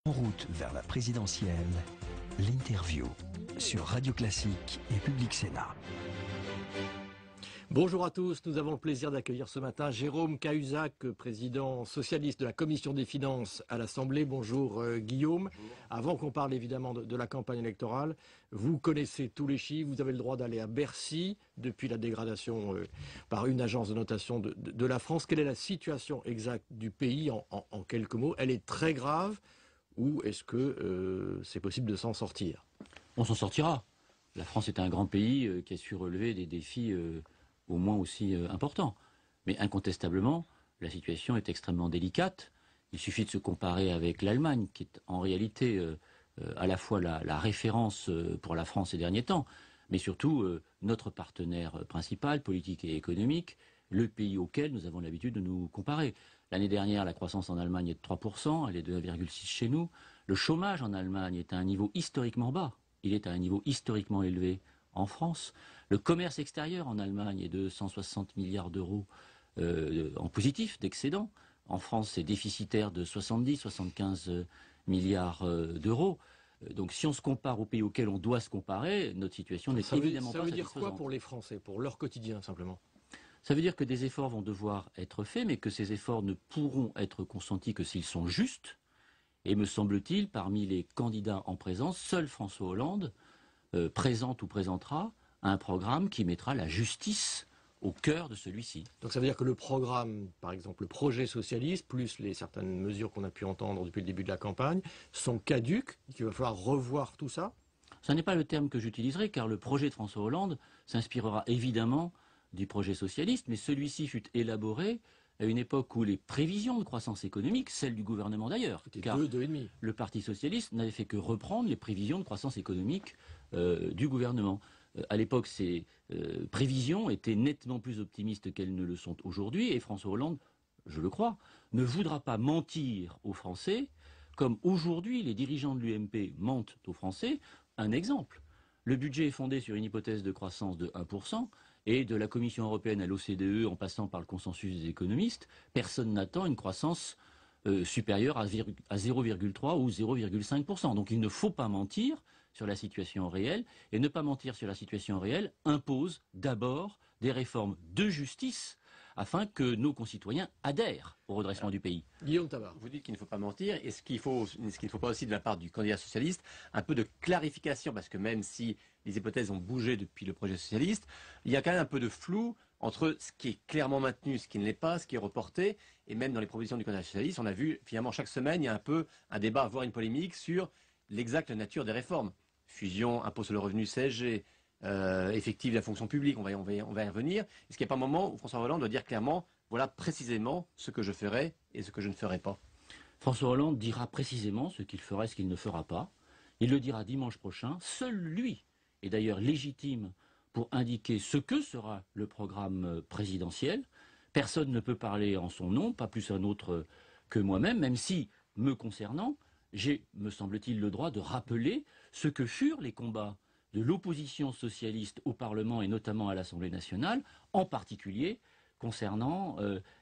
En route vers la présidentielle, l'interview sur Radio Classique et Public Sénat. Bonjour à tous, nous avons le plaisir d'accueillir ce matin Jérôme Cahuzac, président socialiste de la Commission des Finances à l'Assemblée. Bonjour Guillaume. Bonjour. Avant qu'on parle évidemment de la campagne électorale, vous connaissez tous les chiffres, vous avez le droit d'aller à Bercy depuis la dégradation par une agence de notation de la France. Quelle est la situation exacte du pays en quelques mots? Elle est très grave ou est-ce que c'est possible de s'en sortir? On s'en sortira. La France est un grand pays qui a su relever des défis au moins aussi important. Mais incontestablement, la situation est extrêmement délicate. Il suffit de se comparer avec l'Allemagne, qui est en réalité à la fois la référence pour la France ces derniers temps, mais surtout notre partenaire principal, politique et économique, le pays auquel nous avons l'habitude de nous comparer. L'année dernière, la croissance en Allemagne est de 3%, elle est de 1,6% chez nous. Le chômage en Allemagne est à un niveau historiquement bas. Il est à un niveau historiquement élevé en France. Le commerce extérieur en Allemagne est de 160 milliards d'euros en positif, d'excédent. En France, c'est déficitaire de 70-75 milliards d'euros. Donc si on se compare aux pays auxquels on doit se comparer, notre situation n'est évidemment pas satisfaisante. Ça veut dire quoi pour les Français, pour leur quotidien simplement? Ça veut dire que des efforts vont devoir être faits, mais que ces efforts ne pourront être consentis que s'ils sont justes. Et me semble-t-il, parmi les candidats en présence, seul François Hollande présente ou présentera un programme qui mettra la justice au cœur de celui-ci. Donc ça veut dire que le programme, par exemple le projet socialiste, plus certaines mesures qu'on a pu entendre depuis le début de la campagne, sont caduques, qu'il va falloir revoir tout ça? Ce n'est pas le terme que j'utiliserai, car le projet de François Hollande s'inspirera évidemment du projet socialiste, mais celui-ci fut élaboré à une époque où les prévisions de croissance économique, celles du gouvernement d'ailleurs, car le Parti socialiste n'avait fait que reprendre les prévisions de croissance économique du gouvernement. À l'époque, ces prévisions étaient nettement plus optimistes qu'elles ne le sont aujourd'hui, et François Hollande, je le crois, ne voudra pas mentir aux Français, comme aujourd'hui les dirigeants de l'UMP mentent aux Français. Un exemple, le budget est fondé sur une hypothèse de croissance de 1%, et de la Commission européenne à l'OCDE, en passant par le consensus des économistes, personne n'attend une croissance supérieure à 0,3 ou 0,5%. Donc il ne faut pas mentir sur la situation réelle, et ne pas mentir sur la situation réelle impose d'abord des réformes de justice afin que nos concitoyens adhèrent au redressement du pays. Guillaume Tabar. Vous dites qu'il ne faut pas mentir, et ce qu'il ne faut pas aussi de la part du candidat socialiste, un peu de clarification, parce que même si les hypothèses ont bougé depuis le projet socialiste, il y a quand même un peu de flou entre ce qui est clairement maintenu, ce qui ne l'est pas, ce qui est reporté, et même dans les propositions du candidat socialiste, on a vu finalement chaque semaine, il y a un peu un débat, voire une polémique sur l'exacte nature des réformes. Fusion, impôt sur le revenu, CSG, effectif de la fonction publique, on va y revenir. Est-ce qu'il n'y a pas un moment où François Hollande doit dire clairement, voilà précisément ce que je ferai et ce que je ne ferai pas? François Hollande dira précisément ce qu'il fera et ce qu'il ne fera pas. Il le dira dimanche prochain. Seul lui est d'ailleurs légitime pour indiquer ce que sera le programme présidentiel. Personne ne peut parler en son nom, pas plus un autre que moi-même, même si, me concernant, j'ai, me semble-t-il, le droit de rappeler ce que furent les combats de l'opposition socialiste au Parlement et notamment à l'Assemblée nationale, en particulier concernant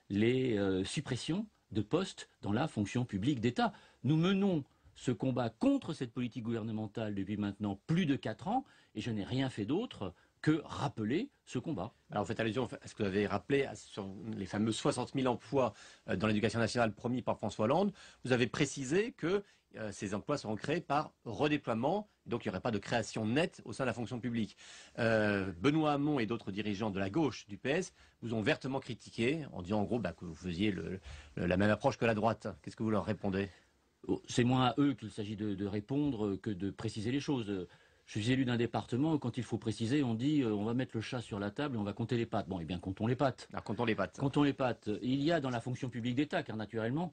les suppressions de postes dans la fonction publique d'État. Nous menons ce combat contre cette politique gouvernementale depuis maintenant plus de 4 ans, et je n'ai rien fait d'autre que rappeler ce combat. Alors vous faites allusion à ce que vous avez rappelé sur les fameux 60 000 emplois dans l'éducation nationale promis par François Hollande. Vous avez précisé que ces emplois seront créés par redéploiement, donc il n'y aurait pas de création nette au sein de la fonction publique. Benoît Hamon et d'autres dirigeants de la gauche du PS vous ont vertement critiqué en disant en gros que vous faisiez la même approche que la droite. Qu'est-ce que vous leur répondez? C'est moins à eux qu'il s'agit de répondre que de préciser les choses. Je suis élu d'un département où quand il faut préciser, on dit on va mettre le chat sur la table et on va compter les pattes. Bon, eh bien, comptons les pattes. Alors, comptons les pattes. Comptons les pattes. Il y a dans la fonction publique d'État, car naturellement,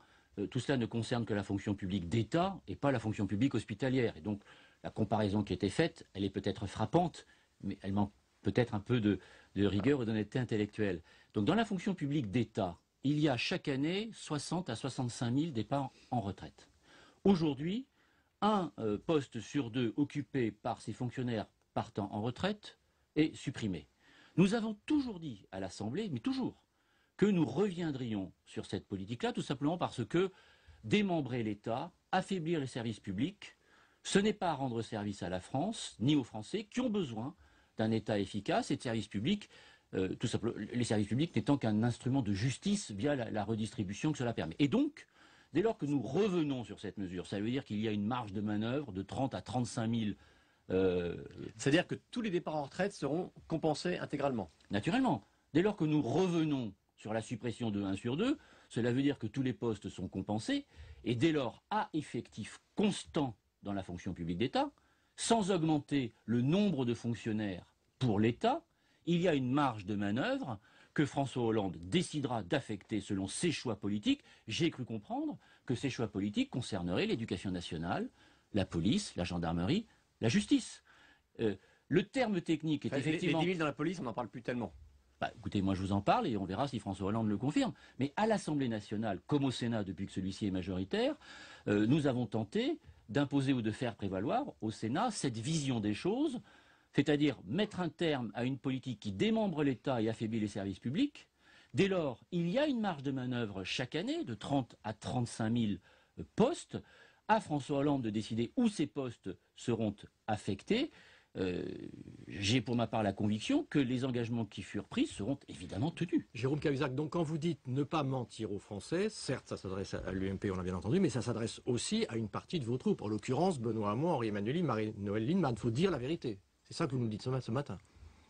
tout cela ne concerne que la fonction publique d'État et pas la fonction publique hospitalière. Et donc, la comparaison qui a été faite, elle est peut-être frappante, mais elle manque peut-être un peu de rigueur et d'honnêteté intellectuelle. Donc, dans la fonction publique d'État, il y a chaque année 60 à 65 000 départs en retraite. Aujourd'hui, un poste sur 2 occupé par ces fonctionnaires partant en retraite est supprimé. Nous avons toujours dit à l'Assemblée, mais toujours, que nous reviendrions sur cette politique-là, tout simplement parce que démembrer l'État affaiblir les services publics, ce n'est pas rendre service à la France, ni aux Français, qui ont besoin d'un État efficace et de services publics, tout simplement, les services publics n'étant qu'un instrument de justice via la redistribution que cela permet. Et donc, dès lors que nous revenons sur cette mesure, ça veut dire qu'il y a une marge de manœuvre de 30 à 35 000. C'est-à-dire que tous les départs en retraite seront compensés intégralement. Naturellement. Dès lors que nous revenons sur la suppression de 1 sur 2, cela veut dire que tous les postes sont compensés, et dès lors, à effectif constant dans la fonction publique d'État, sans augmenter le nombre de fonctionnaires pour l'État, il y a une marge de manœuvre que François Hollande décidera d'affecter selon ses choix politiques. J'ai cru comprendre que ces choix politiques concerneraient l'éducation nationale, la police, la gendarmerie, la justice. Le terme technique est effectivement... Les 10 000 dans la police, on n'en parle plus tellement. Bah, écoutez, moi je vous en parle et on verra si François Hollande le confirme. Mais à l'Assemblée nationale, comme au Sénat depuis que celui-ci est majoritaire, nous avons tenté d'imposer ou de faire prévaloir au Sénat cette vision des choses, c'est-à-dire mettre un terme à une politique qui démembre l'État et affaiblit les services publics. Dès lors, il y a une marge de manœuvre chaque année de 30 à 35 000 postes. À François Hollande de décider où ces postes seront affectés. J'ai pour ma part la conviction que les engagements qui furent pris seront évidemment tenus. Jérôme Cahuzac, donc quand vous dites ne pas mentir aux Français, certes ça s'adresse à l'UMP, on l'a bien entendu, mais ça s'adresse aussi à une partie de vos troupes, en l'occurrence Benoît Hamon, Henri Emmanuelli, Marie-Noëlle Lienemann. Il faut dire la vérité. C'est ça que vous nous dites ce matin.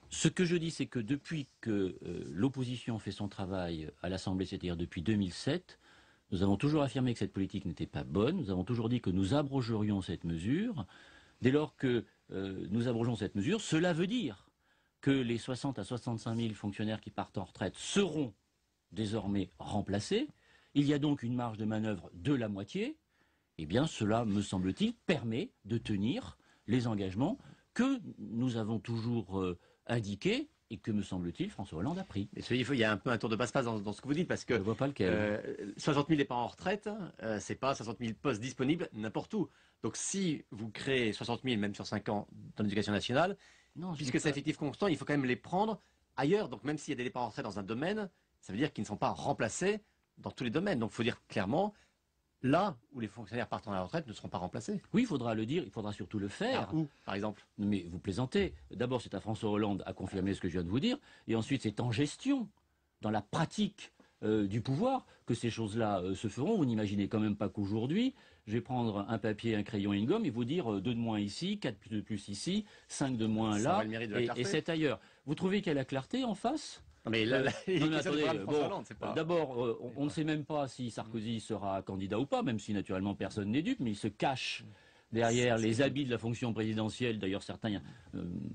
Ce que je dis, c'est que depuis que l'opposition fait son travail à l'Assemblée, c'est-à-dire depuis 2007, nous avons toujours affirmé que cette politique n'était pas bonne, nous avons toujours dit que nous abrogerions cette mesure. Dès lors que nous abrogeons cette mesure, cela veut dire que les 60 à 65 000 fonctionnaires qui partent en retraite seront désormais remplacés. Il y a donc une marge de manœuvre de la moitié. Eh bien, cela, me semble-t-il, permet de tenir les engagements que nous avons toujours indiqués et que, me semble-t-il, François Hollande a pris. Mais il y a un peu un tour de passe-passe dans ce que vous dites, parce que je ne vois pas lequel. 60 000 départs en retraite, c'est pas 60 000 postes disponibles n'importe où. Donc si vous créez 60 000, même sur 5 ans, dans l'éducation nationale, puisque c'est effectif constant, il faut quand même les prendre ailleurs. Donc même s'il y a des départs en retraite dans un domaine, ça veut dire qu'ils ne sont pas remplacés dans tous les domaines. Donc il faut dire clairement, là où les fonctionnaires partent en retraite ne seront pas remplacés. Oui, il faudra le dire, il faudra surtout le faire. Où, par exemple? Mais vous plaisantez. D'abord, c'est à François Hollande à confirmer ce que je viens de vous dire. Et ensuite, c'est en gestion, dans la pratique du pouvoir, que ces choses-là se feront. Vous n'imaginez quand même pas qu'aujourd'hui, je vais prendre un papier, un crayon et une gomme et vous dire 2 de moins ici, 4 de plus ici, 5 de moins là, et 7 ailleurs. Vous trouvez qu'il y a la clarté en face? Non mais là, non, mais attendez, d'abord, on ne sait même pas si Sarkozy sera candidat ou pas, même si naturellement personne n'est dupe, mais il se cache derrière les habits de la fonction présidentielle. D'ailleurs, certains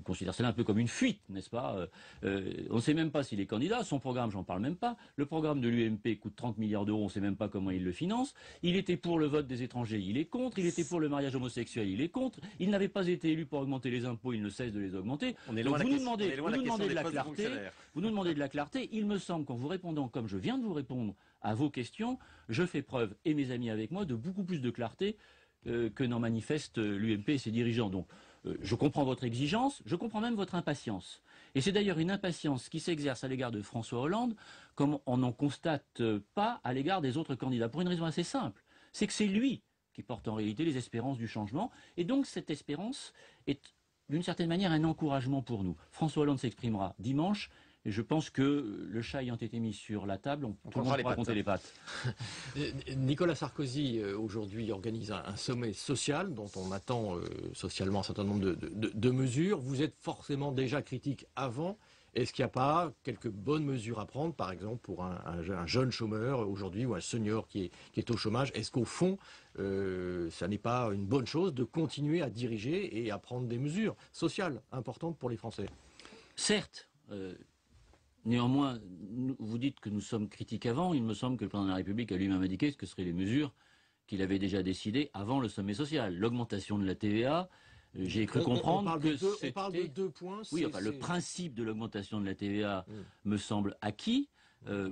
considèrent cela un peu comme une fuite, n'est-ce pas? On ne sait même pas s'il est candidat. Son programme, j'en parle même pas. Le programme de l'UMP coûte 30 milliards d'euros, on ne sait même pas comment il le finance. Il était pour le vote des étrangers, il est contre. Il était pour le mariage homosexuel, il est contre. Il n'avait pas été élu pour augmenter les impôts, il ne cesse de les augmenter. Vous nous demandez de la clarté. Vous nous demandez de la clarté. Il me semble qu'en vous répondant comme je viens de vous répondre à vos questions, je fais preuve, et mes amis avec moi, de beaucoup plus de clarté que n'en manifeste l'UMP et ses dirigeants. Donc, je comprends votre exigence, je comprends même votre impatience. Et c'est d'ailleurs une impatience qui s'exerce à l'égard de François Hollande, comme on n'en constate pas à l'égard des autres candidats, pour une raison assez simple. C'est que c'est lui qui porte en réalité les espérances du changement, et donc cette espérance est d'une certaine manière un encouragement pour nous. François Hollande s'exprimera dimanche, et je pense que le chat ayant été mis sur la table, on pourra compter les pattes. Nicolas Sarkozy, aujourd'hui, organise un sommet social dont on attend socialement un certain nombre de mesures. Vous êtes forcément déjà critique avant. Est-ce qu'il n'y a pas quelques bonnes mesures à prendre, par exemple, pour un jeune chômeur aujourd'hui ou un senior qui est au chômage? Est-ce qu'au fond, ça n'est pas une bonne chose de continuer à diriger et à prendre des mesures sociales importantes pour les Français? Certes. Néanmoins, vous dites que nous sommes critiques avant. Il me semble que le président de la République a lui-même indiqué ce que seraient les mesures qu'il avait déjà décidées avant le sommet social. L'augmentation de la TVA, j'ai cru comprendre que on parle de 2 points. Oui, enfin, le principe de l'augmentation de la TVA me semble acquis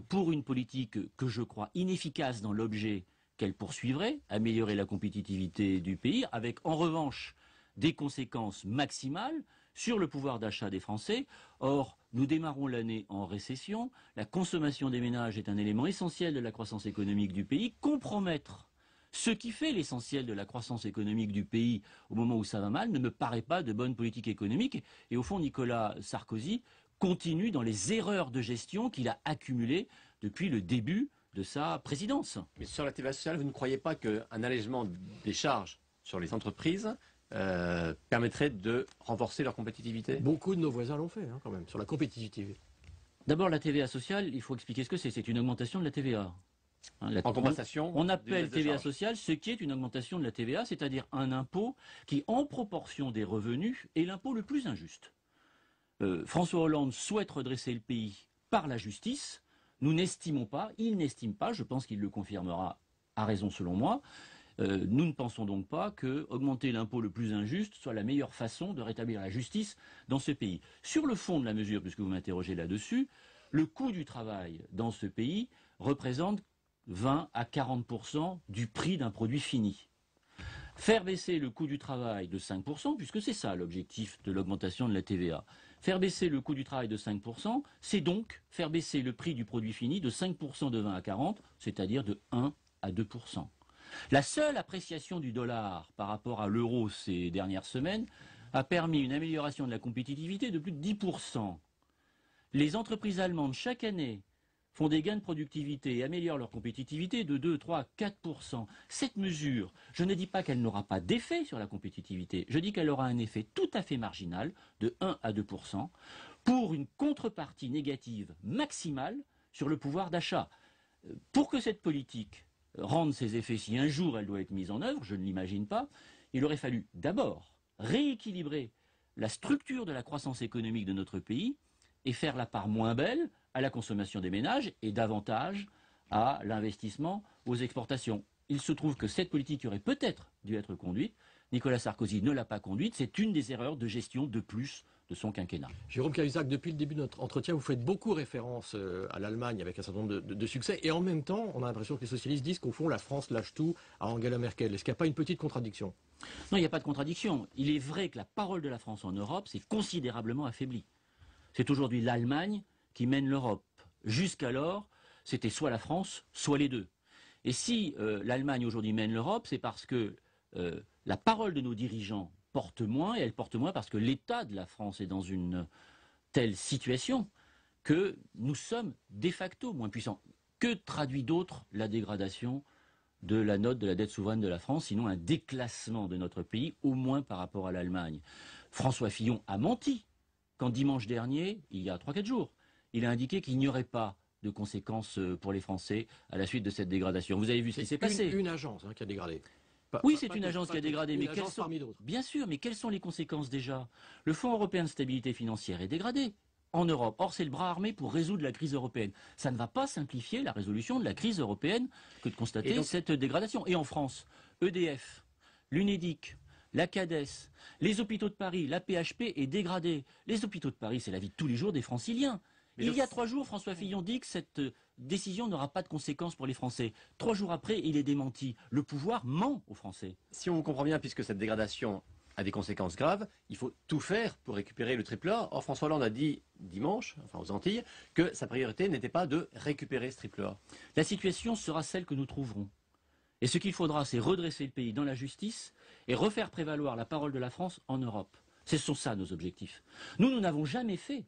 pour une politique que je crois inefficace dans l'objet qu'elle poursuivrait, améliorer la compétitivité du pays, avec en revanche des conséquences maximales sur le pouvoir d'achat des Français. Or, nous démarrons l'année en récession, la consommation des ménages est un élément essentiel de la croissance économique du pays. Compromettre Ce qui fait l'essentiel de la croissance économique du pays au moment où ça va mal ne me paraît pas de bonne politique économique. Et au fond, Nicolas Sarkozy continue dans les erreurs de gestion qu'il a accumulées depuis le début de sa présidence. Mais sur la TVA sociale, vous ne croyez pas qu'un allègement des charges sur les entreprises permettrait de renforcer leur compétitivité? Beaucoup de nos voisins l'ont fait, quand même, sur la compétitivité. D'abord, la TVA sociale, il faut expliquer ce que c'est. C'est une augmentation de la TVA. En compensation, on appelle de TVA charge. sociale ce qui est une augmentation de la TVA, c'est-à-dire un impôt qui, en proportion des revenus, est l'impôt le plus injuste. François Hollande souhaite redresser le pays par la justice. Nous n'estimons pas, il n'estime pas, je pense qu'il le confirmera à raison selon moi, nous ne pensons donc pas que augmenter l'impôt le plus injuste soit la meilleure façon de rétablir la justice dans ce pays. Sur le fond de la mesure, puisque vous m'interrogez là-dessus, le coût du travail dans ce pays représente 20 à 40% du prix d'un produit fini. Faire baisser le coût du travail de 5%, puisque c'est ça l'objectif de l'augmentation de la TVA, faire baisser le coût du travail de 5%, c'est donc faire baisser le prix du produit fini de 5% de 20 à 40, c'est-à-dire de 1 à 2%. La seule appréciation du dollar par rapport à l'euro ces dernières semaines a permis une amélioration de la compétitivité de plus de 10%. Les entreprises allemandes, chaque année, font des gains de productivité et améliorent leur compétitivité de 2, 3, 4%. Cette mesure, je ne dis pas qu'elle n'aura pas d'effet sur la compétitivité, je dis qu'elle aura un effet tout à fait marginal de 1 à 2% pour une contrepartie négative maximale sur le pouvoir d'achat. Pour que cette politique rende ses effets, si un jour elle doit être mise en œuvre, je ne l'imagine pas, il aurait fallu d'abord rééquilibrer la structure de la croissance économique de notre pays et faire la part moins belle à la consommation des ménages et davantage à l'investissement, aux exportations. Il se trouve que cette politique aurait peut-être dû être conduite. Nicolas Sarkozy ne l'a pas conduite. C'est une des erreurs de gestion de plus de son quinquennat. Jérôme Cahuzac, depuis le début de notre entretien, vous faites beaucoup référence à l'Allemagne avec un certain nombre de succès. Et en même temps, on a l'impression que les socialistes disent qu'au fond, la France lâche tout à Angela Merkel. Est-ce qu'il n'y a pas une petite contradiction? Non, il n'y a pas de contradiction. Il est vrai que la parole de la France en Europe s'est considérablement affaiblie. C'est aujourd'hui l'Allemagne qui mène l'Europe. Jusqu'alors, c'était soit la France, soit les deux. Et si l'Allemagne aujourd'hui mène l'Europe, c'est parce que la parole de nos dirigeants porte moins, et elle porte moins parce que l'État de la France est dans une telle situation que nous sommes de facto moins puissants. Que traduit d'autre la dégradation de la note de la dette souveraine de la France, sinon un déclassement de notre pays, au moins par rapport à l'Allemagne? François Fillon a menti quand dimanche dernier, il y a 3-4 jours, il a indiqué qu'il n'y aurait pas de conséquences pour les Français à la suite de cette dégradation. Vous avez vu ce qui s'est passé. Une agence qui a dégradé. Oui, c'est une agence qui a dégradé, mais quelles sont parmi d'autres? Bien sûr, mais quelles sont les conséquences déjà? Le Fonds européen de stabilité financière est dégradé en Europe. Or, c'est le bras armé pour résoudre la crise européenne. Ça ne va pas simplifier la résolution de la crise européenne que de constater cette dégradation. Et en France, EDF, l'UNEDIC, la CADES, les hôpitaux de Paris, la PHP est dégradée. Les hôpitaux de Paris, c'est la vie de tous les jours des Franciliens. Il y a 3 jours, François Fillon dit que cette décision n'aura pas de conséquences pour les Français. 3 jours après, il est démenti. Le pouvoir ment aux Français. Si on comprend bien, puisque cette dégradation a des conséquences graves, il faut tout faire pour récupérer le triple A. Or, François Hollande a dit dimanche, enfin aux Antilles, que sa priorité n'était pas de récupérer ce triple A. La situation sera celle que nous trouverons. Et ce qu'il faudra, c'est redresser le pays dans la justice et refaire prévaloir la parole de la France en Europe. Ce sont ça nos objectifs. Nous n'avons jamais fait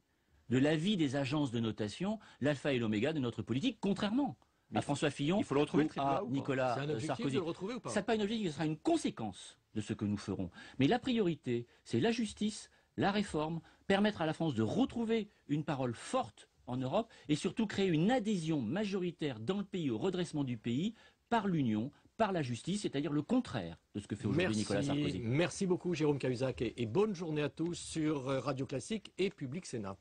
de l'avis des agences de notation l'alpha et l'oméga de notre politique, contrairement à François Fillon il faut le retrouver, ou à Nicolas C'est un objectif Sarkozy. de le retrouver ou pas? Ce n'est pas un objectif, ce sera une conséquence de ce que nous ferons. Mais la priorité, c'est la justice, la réforme, permettre à la France de retrouver une parole forte en Europe et surtout créer une adhésion majoritaire dans le pays au redressement du pays par l'Union, par la justice, c'est-à-dire le contraire de ce que fait aujourd'hui Nicolas Sarkozy. Merci beaucoup Jérôme Cahuzac et bonne journée à tous sur Radio Classique et Public Sénat.